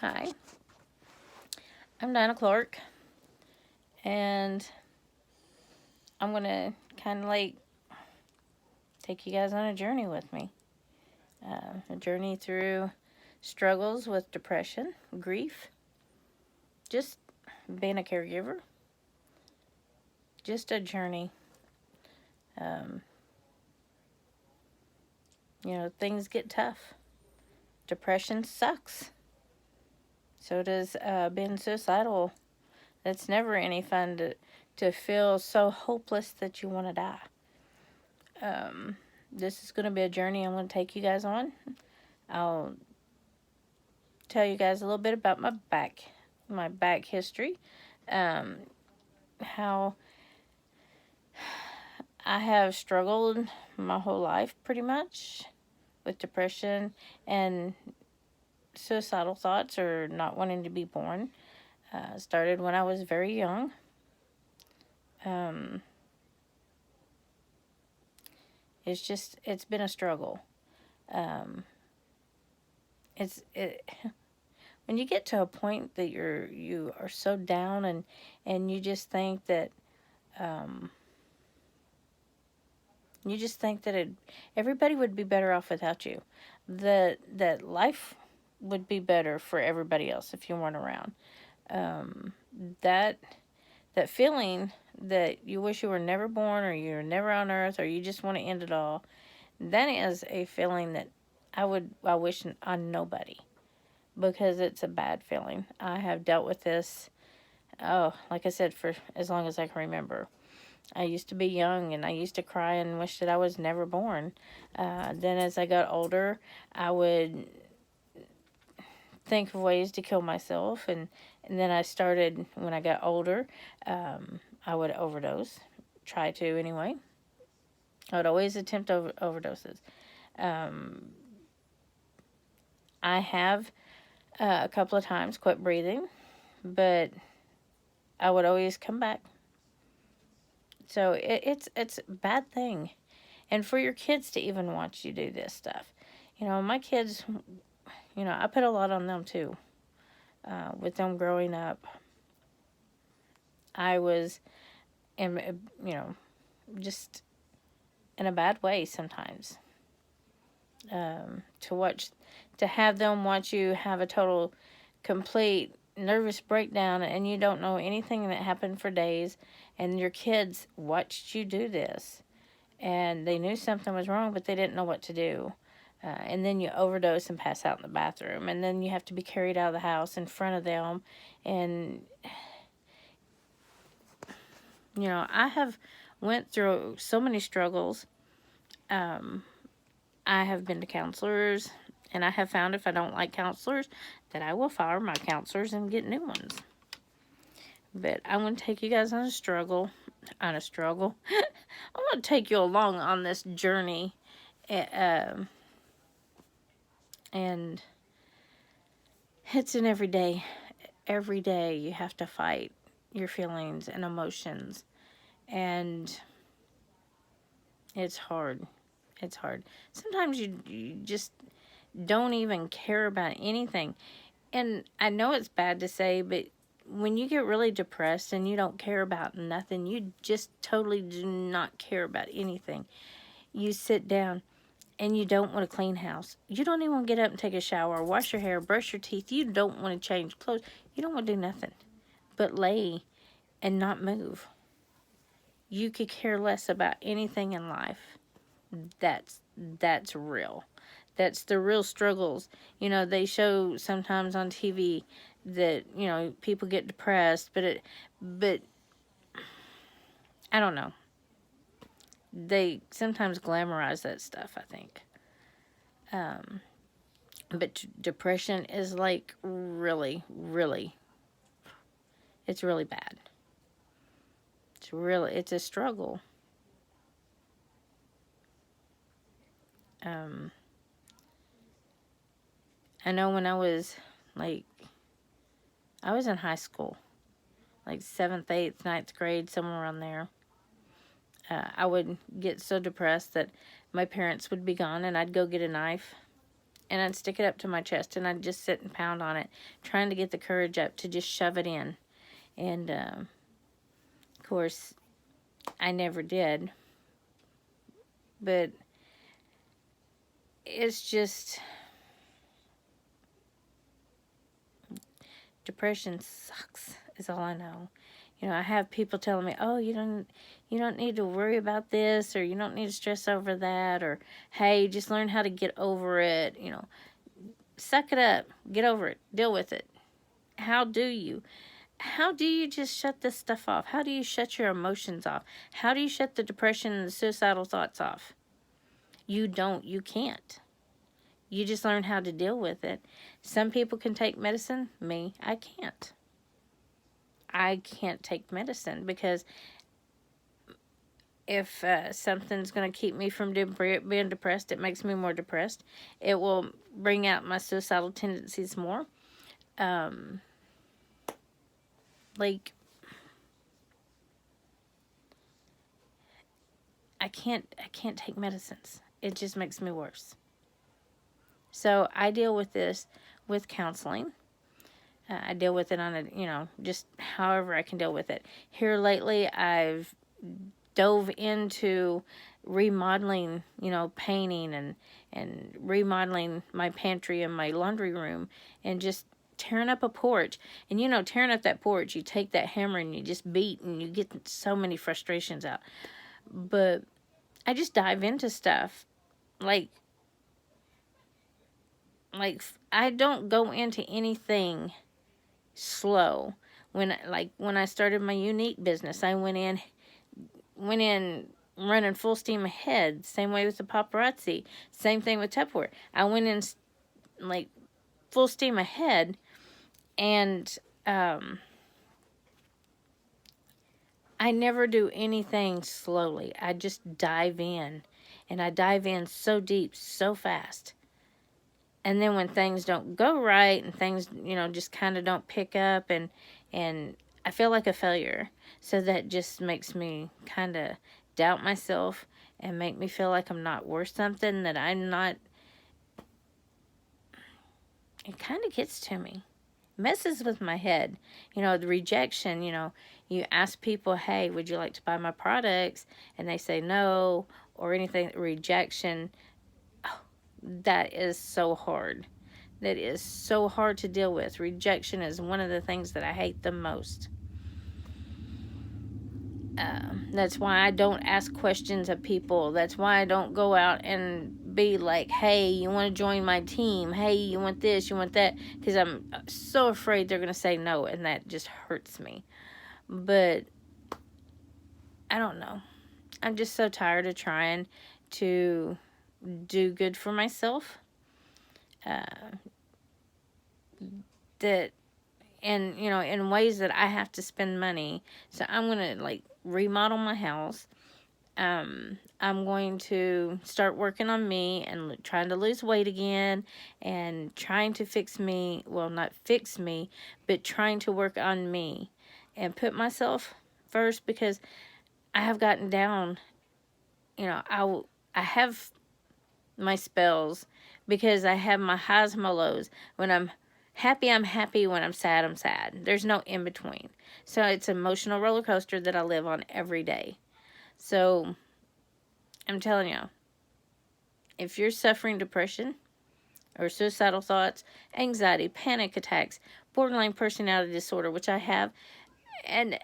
Hi, I'm Dianna Clark, and I'm going to kind of like take you guys on a journey with me. A journey through struggles with depression, grief, just being a caregiver, just a journey. Um, things get tough. Depression sucks. So does being suicidal. It's never any fun to feel so hopeless that you want to die. This is going to be a journey I'm going to take you guys on. I'll tell you guys a little bit about my back history, how I have struggled my whole life pretty much with depression and suicidal thoughts or not wanting to be born. Started when I was very young. It's been a struggle. Um, when you get to a point that you are so down and you just think that um, everybody would be better off without you. That life would be better for everybody else if you weren't around. Um, that that feeling that you wish you were never born or you were never on earth or you just want to end it all. That is a feeling that I wish on nobody, because it's a bad feeling. I have dealt with this, like I said, for as long as I can remember. I used to be young and I used to cry and wish that I was never born. Then as I got older, I would think of ways to kill myself. And then I started, when I got older, I would overdose. Try to anyway. I would always attempt overdoses. I have a couple of times quit breathing, but I would always come back. So it's a bad thing. And for your kids to even watch you do this stuff. My kids, I put a lot on them too. With them growing up, I was, just in a bad way sometimes. To have them watch you have a total, complete nervous breakdown and you don't know anything that happened for days, and your kids watched you do this and they knew something was wrong but they didn't know what to do. And then you overdose and pass out in the bathroom, and then you have to be carried out of the house in front of them. And I have went through so many struggles. I have been to counselors, and I have found if I don't like counselors, that I will fire my counselors and get new ones. But I'm going to take you guys on a struggle. I'm going to take you along on this journey. And it's an everyday you have to fight your feelings and emotions. And it's hard. It's hard. Sometimes you just don't even care about anything. And I know it's bad to say, but when you get really depressed and you don't care about nothing, you just totally do not care about anything. You sit down and you don't want to clean house. You don't even want to get up and take a shower, wash your hair, brush your teeth. You don't want to change clothes. You don't want to do nothing but lay and not move. You could care less about anything in life. That's real. That's the real struggles. They show sometimes on TV that, people get depressed, but I don't know. They sometimes glamorize that stuff, I think. But depression is like really, really, it's really bad. It's a struggle. I know when I was in high school, like 7th, 8th, 9th grade, somewhere around there. I would get so depressed that my parents would be gone and I'd go get a knife and I'd stick it up to my chest, and I'd just sit and pound on it, trying to get the courage up to just shove it in. And, of course, I never did. But it's just, depression sucks, is all I know. You know, I have people telling me, "Oh, you don't need to worry about this, or you don't need to stress over that, or hey, just learn how to get over it. You know, suck it up, get over it, deal with it." How do you? How do you just shut this stuff off? How do you shut your emotions off? How do you shut the depression and the suicidal thoughts off? You don't. You can't. You just learn how to deal with it. Some people can take medicine. Me, I can't. I can't take medicine because if something's going to keep me from being depressed, it makes me more depressed. It will bring out my suicidal tendencies more. Like, I can't take medicines. It just makes me worse. So I deal with this with counseling. I deal with it on a, just however I can deal with it. Here lately, I've dove into remodeling, painting and remodeling my pantry and my laundry room and just tearing up a porch. And, tearing up that porch, you take that hammer and you just beat and you get so many frustrations out. But I just dive into stuff like I don't go into anything slow. When I started my unique business, I went in running full steam ahead. Same way with the paparazzi. Same thing with Tupperware. I went in like full steam ahead, and I never do anything slowly. I just dive in, and I dive in so deep, so fast. And then when things don't go right and things, just kind of don't pick up and I feel like a failure. So that just makes me kind of doubt myself and make me feel like I'm not worth something, that I'm not. It kind of gets to me. Messes with my head. The rejection, you ask people, "Hey, would you like to buy my products?" And they say no, or anything. Rejection. That is so hard. That is so hard to deal with. Rejection is one of the things that I hate the most. That's why I don't ask questions of people. That's why I don't go out and be like, "Hey, you want to join my team? Hey, you want this, you want that?" Because I'm so afraid they're going to say no, and that just hurts me. But I don't know. I'm just so tired of trying to do good for myself. That, and in ways that I have to spend money. So I'm gonna remodel my house. I'm going to start working on me and trying to lose weight again, and trying to fix me. Well, not fix me, but trying to work on me and put myself first, because I have gotten down. I have my spells, because I have my highs and my lows. When I'm happy, I'm happy. When I'm sad, I'm sad. There's no in between. So it's an emotional roller coaster that I live on every day. So I'm telling you, if you're suffering depression or suicidal thoughts, anxiety, panic attacks, borderline personality disorder, which I have, and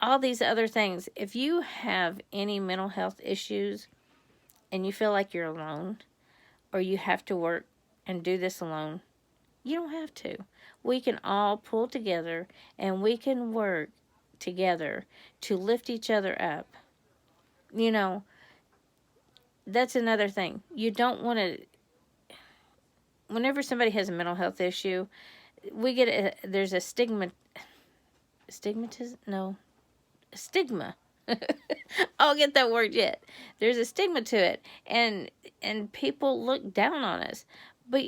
all these other things, if you have any mental health issues and you feel like you're alone, or you have to work and do this alone, you don't have to. We can all pull together and we can work together to lift each other up. That's another thing. You don't want to, whenever somebody has a mental health issue, there's a stigma. I'll get that word yet. There's a stigma to it, and people look down on us. But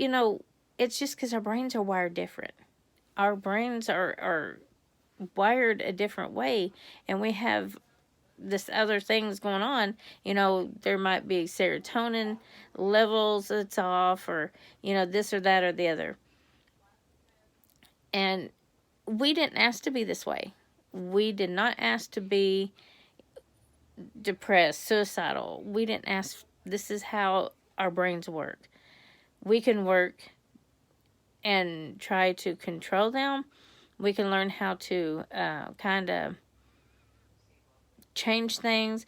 it's just because our brains are wired different. Our brains are wired a different way, and we have this other thing's going on. There might be serotonin levels that's off, or this or that or the other. And we didn't ask to be this way. We did not ask to be depressed, suicidal. We didn't ask. This is how our brains work. We can work and try to control them. We can learn how to kind of change things,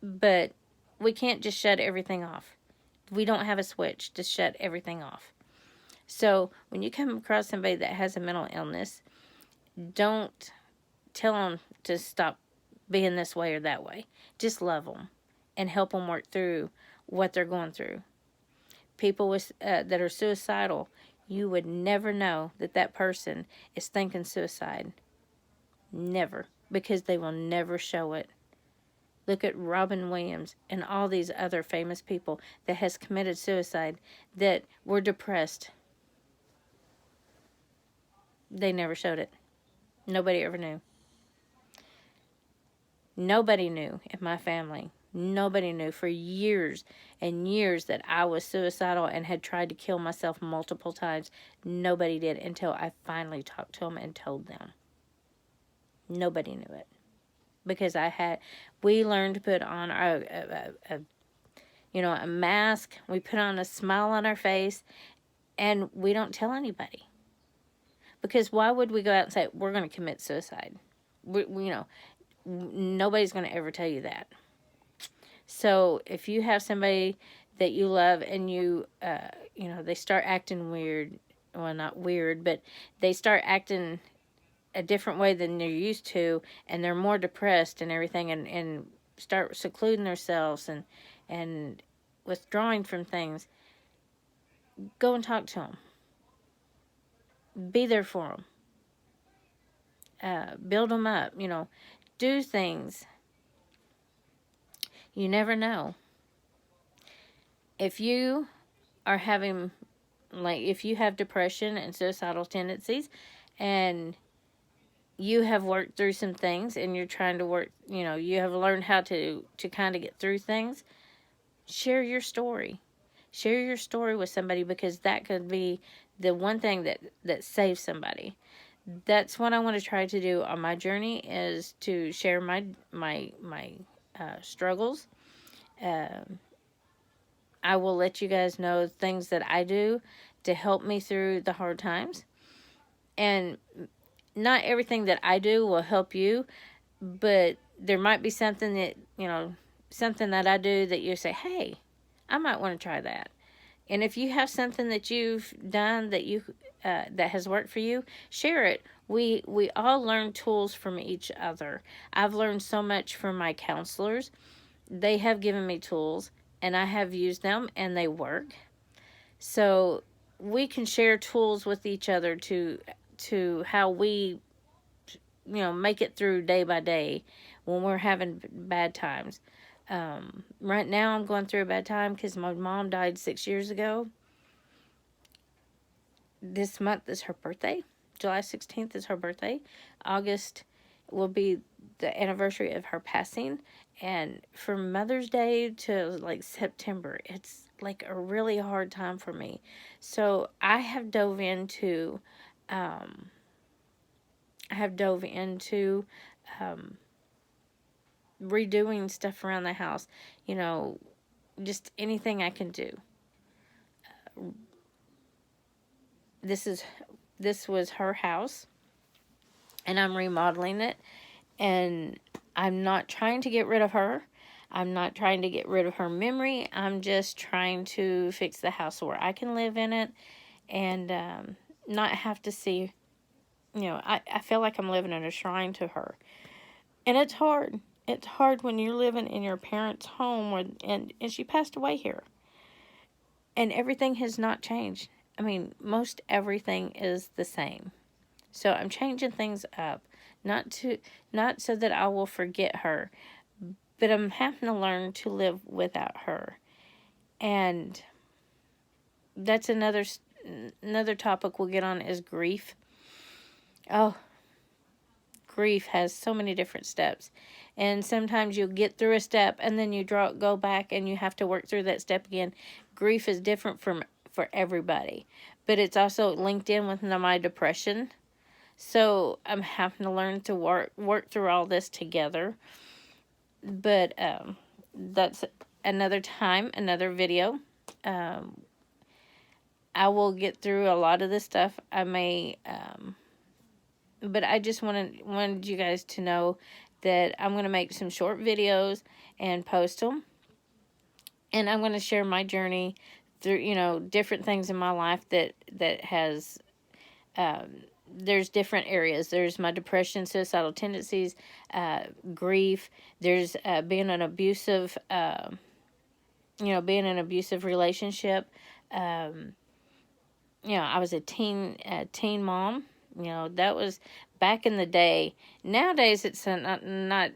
but we can't just shut everything off. We don't have a switch to shut everything off. So when you come across somebody that has a mental illness, don't tell them to stop being this way or that way. Just love them and help them work through what they're going through. People that are suicidal, you would never know that person is thinking suicide. Never. Because they will never show it. Look at Robin Williams and all these other famous people that has committed suicide that were depressed. They never showed it. Nobody ever knew. Nobody knew in my family. Nobody knew for years and years that I was suicidal and had tried to kill myself multiple times. Nobody did until I finally talked to them and told them. Nobody knew it. Because we learned to put on a mask. We put on a smile on our face, and we don't tell anybody. Because why would we go out and say, we're going to commit suicide? Nobody's going to ever tell you that. So if you have somebody that you love and they start acting weird, well, not weird, but they start acting a different way than they're used to, and they're more depressed and everything, and start secluding themselves and withdrawing from things, go and talk to them. Be there for them. Build them up, do things. You never know. If you are having, if you have depression and suicidal tendencies, and you have worked through some things, and you're trying to work, you have learned how to kind of get through things, share your story. Share your story with somebody, because that could be the one thing that saves somebody. That's what I want to try to do on my journey, is to share my struggles. I will let you guys know things that I do to help me through the hard times. And not everything that I do will help you, but there might be something that I do that you say, hey, I might want to try that. And if you have something that you've done that has worked for you, share it. We all learn tools from each other. I've learned so much from my counselors. They have given me tools, and I have used them, and they work. So we can share tools with each other to how we make it through day by day when we're having bad times. Right now I'm going through a bad time because my mom died 6 years ago. This month is her birthday. July 16th is her birthday. August will be the anniversary of her passing. And from Mother's Day to September, it's a really hard time for me. So I have dove into redoing stuff around the house, just anything I can do. This was her house, and I'm remodeling it, and I'm not trying to get rid of her. I'm not trying to get rid of her memory. I'm just trying to fix the house where I can live in it and not have to see, I feel like I'm living in a shrine to her. And it's hard. It's hard when you're living in your parents' home, and she passed away here. And everything has not changed. I mean, most everything is the same. So I'm changing things up. Not so that I will forget her, but I'm having to learn to live without her. And that's another topic we'll get on, is grief. Oh, grief has so many different steps. And sometimes you'll get through a step and then you go back and you have to work through that step again. Grief is different for everybody. But it's also linked in with my depression. So I'm having to learn to work through all this together. But that's another time, another video. I will get through a lot of this stuff. I may, but I just wanted you guys to know that I'm going to make some short videos and post them. And I'm going to share my journey through, different things in my life that has, there's different areas. There's my depression, suicidal tendencies, grief. There's being an abusive, being an abusive relationship. I was a teen mom. That was back in the day. Nowadays, it's not.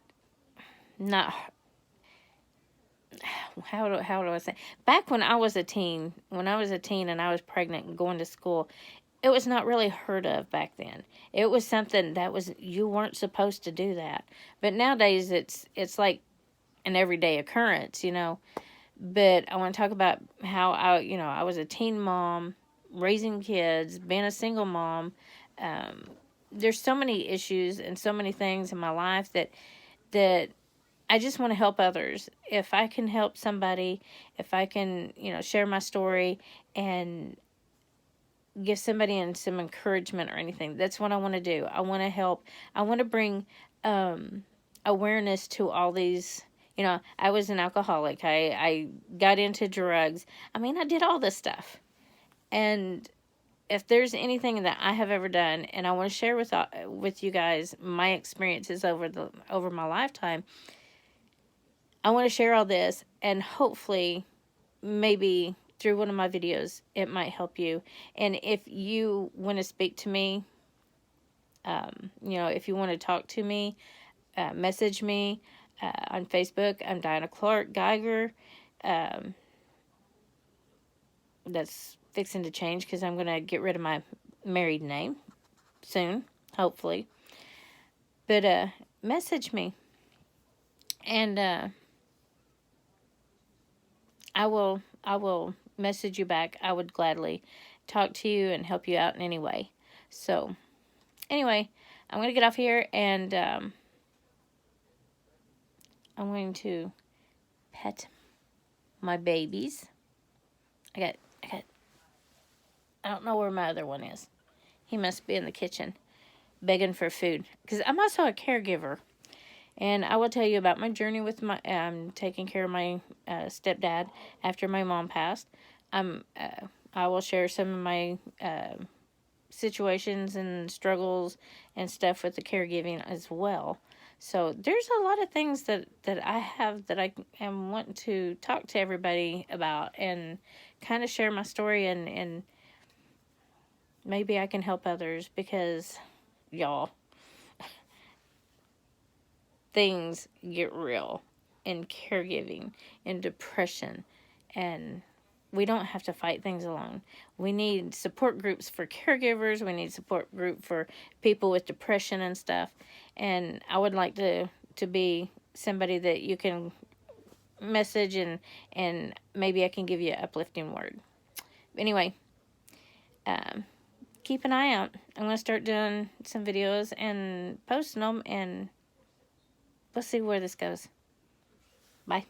How do I say? Back when I was a teen, and I was pregnant and going to school, it was not really heard of back then. It was something you weren't supposed to do that. But nowadays, it's like an everyday occurrence, But I want to talk about how I was a teen mom, raising kids, being a single mom. There's so many issues and so many things in my life that I just want to help others. If I can help somebody, if I can, share my story and give somebody some encouragement or anything, that's what I want to do. I want to help. I want to bring awareness to all these. I was an alcoholic. I got into drugs. I did all this stuff. And if there's anything that I have ever done, and I want to share with you guys my experiences over my lifetime, I want to share all this, and hopefully, maybe through one of my videos, it might help you. And if you want to speak to me, if you want to talk to me, message me on Facebook. I'm Dianna Clark Geiger. That's fixing to change because I'm going to get rid of my married name soon, hopefully. But message me, and I will message you back. I would gladly talk to you and help you out in any way. So, anyway, I'm going to get off here, and I'm going to pet my babies. I don't know where my other one is. He must be in the kitchen begging for food, because I'm also a caregiver. And I will tell you about my journey with taking care of my stepdad after my mom passed. I will share some of my situations and struggles and stuff with the caregiving as well. So there's a lot of things that I have that I am wanting to talk to everybody about and kind of share my story, and maybe I can help others, because y'all, things get real in caregiving, in depression, and we don't have to fight things alone. We need support groups for caregivers. We need support group for people with depression and stuff. And I would like to be somebody that you can message, and maybe I can give you an uplifting word. Anyway, keep an eye out. I'm going to start doing some videos and posting them, and we'll see where this goes. Bye.